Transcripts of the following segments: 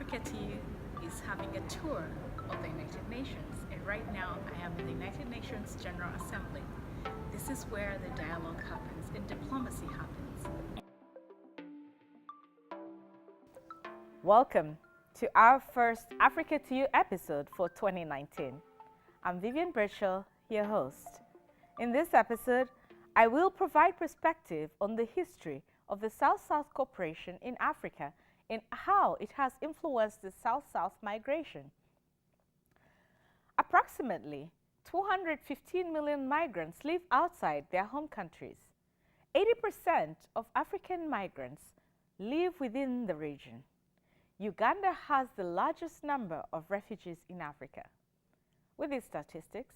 Africa to You is having a tour of the United Nations, and right now I am in the United Nations General Assembly. This is where the dialogue happens and diplomacy happens. Welcome to our first Africa to You episode for 2019. I'm Vivian Birchall, your host. In this episode, I will provide perspective on the history of the South-South cooperation in Africa and how it has influenced the South-South migration. Approximately 215 million migrants live outside their home countries. 80% of African migrants live within the region. Uganda has the largest number of refugees in Africa. With these statistics,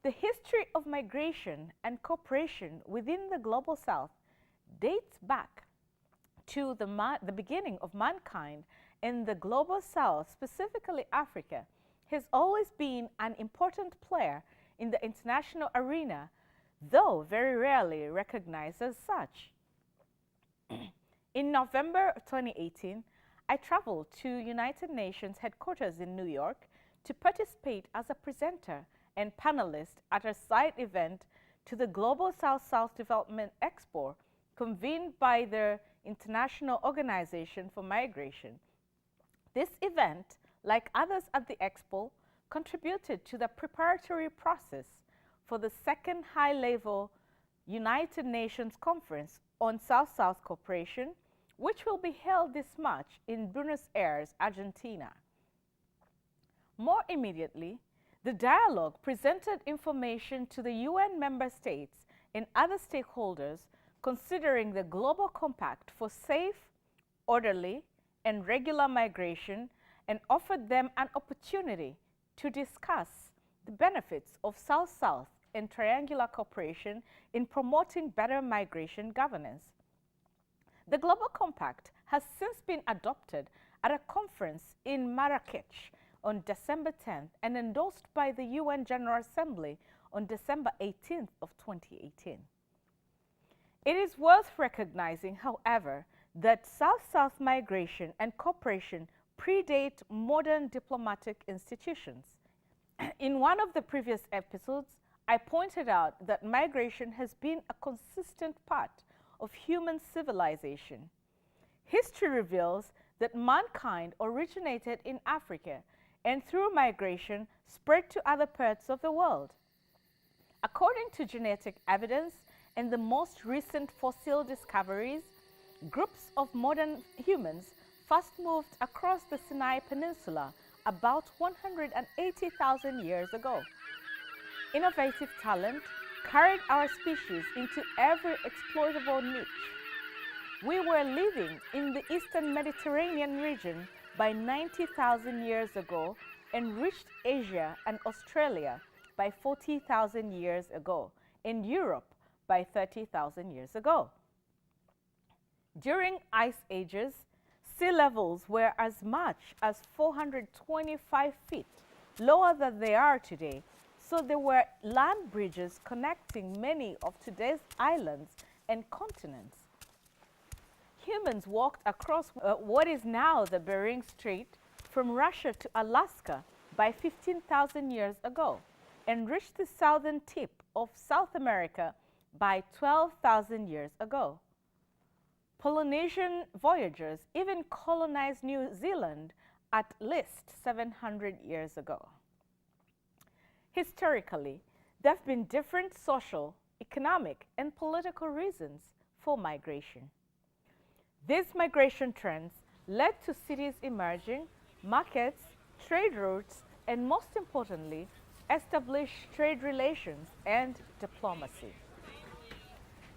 the history of migration and cooperation within the Global South dates back to the beginning of mankind, and the Global South, specifically Africa, has always been an important player in the international arena, though very rarely recognized as such. In November of 2018, I traveled to United Nations headquarters in New York to participate as a presenter and panelist at a side event to the Global South-South Development Expo convened by the International Organization for Migration. This event, like others at the Expo, contributed to the preparatory process for the second high-level United Nations Conference on South-South Cooperation, which will be held this March in Buenos Aires, Argentina. More immediately, the dialogue presented information to the UN member states and other stakeholders considering the Global Compact for safe, orderly, and regular migration, and offered them an opportunity to discuss the benefits of South-South and triangular cooperation in promoting better migration governance. The Global Compact has since been adopted at a conference in Marrakech on December 10th and endorsed by the UN General Assembly on December 18th of 2018. It is worth recognizing, however, that South-South migration and cooperation predate modern diplomatic institutions. In one of the previous episodes, I pointed out that migration has been a consistent part of human civilization. History reveals that mankind originated in Africa and through migration spread to other parts of the world. According to genetic evidence and the most recent fossil discoveries, groups of modern humans first moved across the Sinai Peninsula about 180,000 years ago. Innovative talent carried our species into every exploitable niche. We were living in the Eastern Mediterranean region by 90,000 years ago and reached Asia and Australia by 40,000 years ago, and Europe by 30,000 years ago. During ice ages, sea levels were as much as 425 feet lower than they are today, so there were land bridges connecting many of today's islands and continents. Humans walked across what is now the Bering Strait from Russia to Alaska by 15,000 years ago and reached the southern tip of South America by 12,000 years ago. Polynesian voyagers even colonized New Zealand at least 700 years ago. Historically, there have been different social, economic, and political reasons for migration. These migration trends led to cities emerging, markets, trade routes, and most importantly, established trade relations and diplomacy.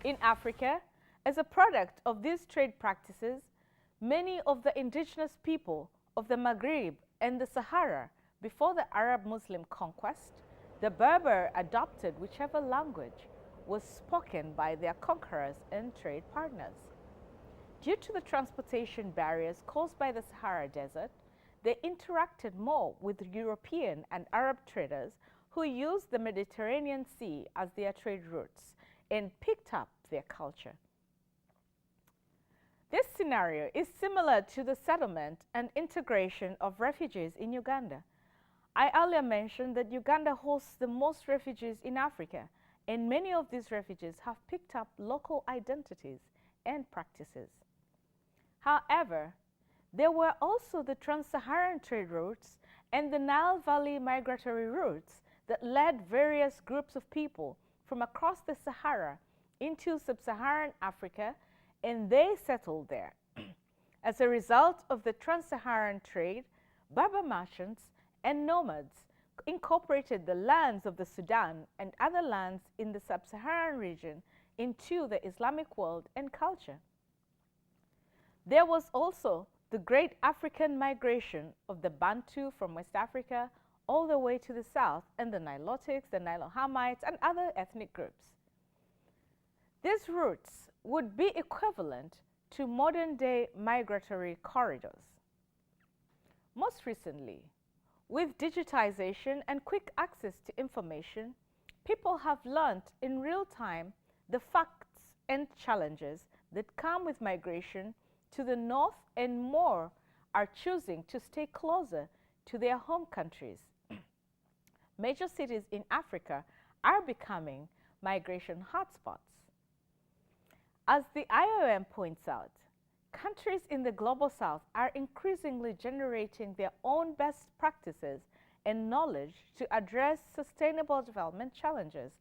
In Africa, as a product of these trade practices, many of the indigenous people of the Maghreb and the Sahara before the Arab-Muslim conquest, the Berber adopted whichever language was spoken by their conquerors and trade partners. Due to the transportation barriers caused by the Sahara Desert, they interacted more with European and Arab traders who used the Mediterranean Sea as their trade routes and picked up their culture. This scenario is similar to the settlement and integration of refugees in Uganda. I earlier mentioned that Uganda hosts the most refugees in Africa, and many of these refugees have picked up local identities and practices. However, there were also the Trans-Saharan trade routes and the Nile Valley migratory routes that led various groups of people from across the Sahara into sub-Saharan Africa, and they settled there. As a result of the Trans-Saharan trade, Berber merchants and nomads incorporated the lands of the Sudan and other lands in the sub-Saharan region into the Islamic world and culture. There was also the great African migration of the Bantu from West Africa all the way to the south, and the Nilotics, the Nilohamites, and other ethnic groups. These routes would be equivalent to modern-day migratory corridors. Most recently, with digitization and quick access to information, people have learned in real time the facts and challenges that come with migration to the north, and more are choosing to stay closer to their home countries. Major cities in Africa are becoming migration hotspots. As the IOM points out, countries in the Global South are increasingly generating their own best practices and knowledge to address sustainable development challenges.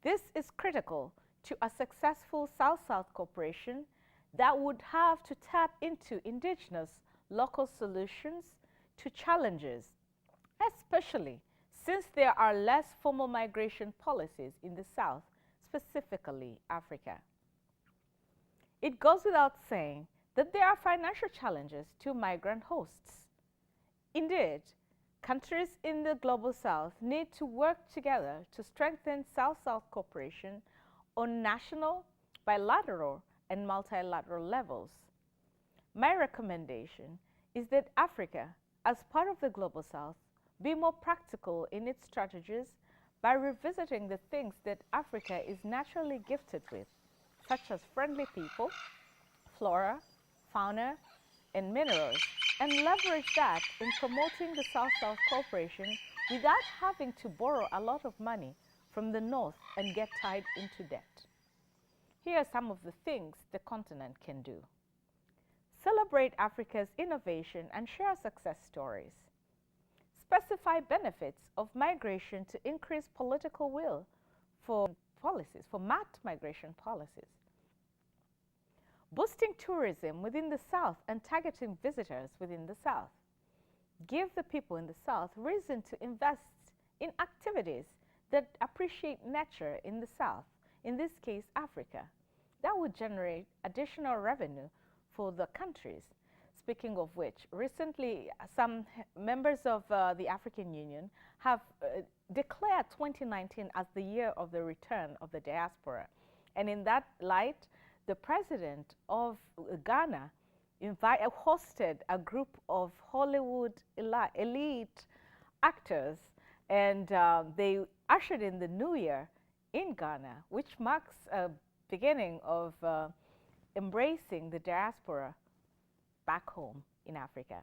This is critical to a successful South-South cooperation that would have to tap into indigenous local solutions to challenges, especially since there are less formal migration policies in the South, specifically Africa. It goes without saying that there are financial challenges to migrant hosts. Indeed, countries in the Global South need to work together to strengthen South-South cooperation on national, bilateral, and multilateral levels. My recommendation is that Africa, as part of the Global South, be more practical in its strategies by revisiting the things that Africa is naturally gifted with, such as friendly people, flora, fauna, and minerals, and leverage that in promoting the South-South cooperation without having to borrow a lot of money from the North and get tied into debt. Here are some of the things the continent can do. Celebrate Africa's innovation and share success stories. Specify benefits of migration to increase political will for mapped migration policies. Boosting tourism within the South and targeting visitors within the South. Give the people in the South reason to invest in activities that appreciate nature in the South, in this case Africa. That would generate additional revenue for the countries. Speaking of which, recently some members of the African Union have declared 2019 as the year of the return of the diaspora. And in that light, the president of Ghana hosted a group of Hollywood elite actors, and they ushered in the new year in Ghana, which marks a beginning of embracing the diaspora back home in Africa.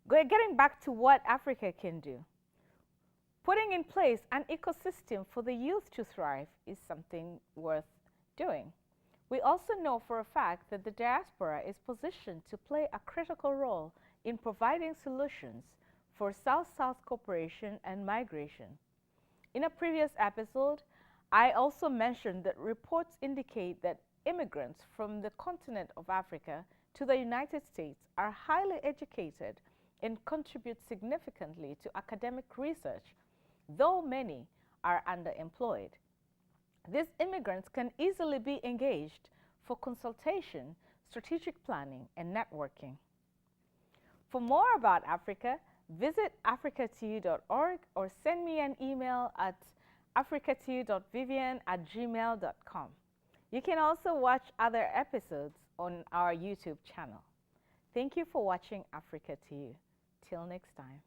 Getting back to what Africa can do. Putting in place an ecosystem for the youth to thrive is something worth doing. We also know for a fact that the diaspora is positioned to play a critical role in providing solutions for South-South cooperation and migration. In a previous episode, I also mentioned that reports indicate that immigrants from the continent of Africa to the United States are highly educated and contribute significantly to academic research, though many are underemployed. These immigrants can easily be engaged for consultation, strategic planning, and networking. For more about Africa, visit africatu.org or send me an email at africatu.vivian@gmail.com. You can also watch other episodes on our YouTube channel. Thank you for watching Africa to You. Till next time.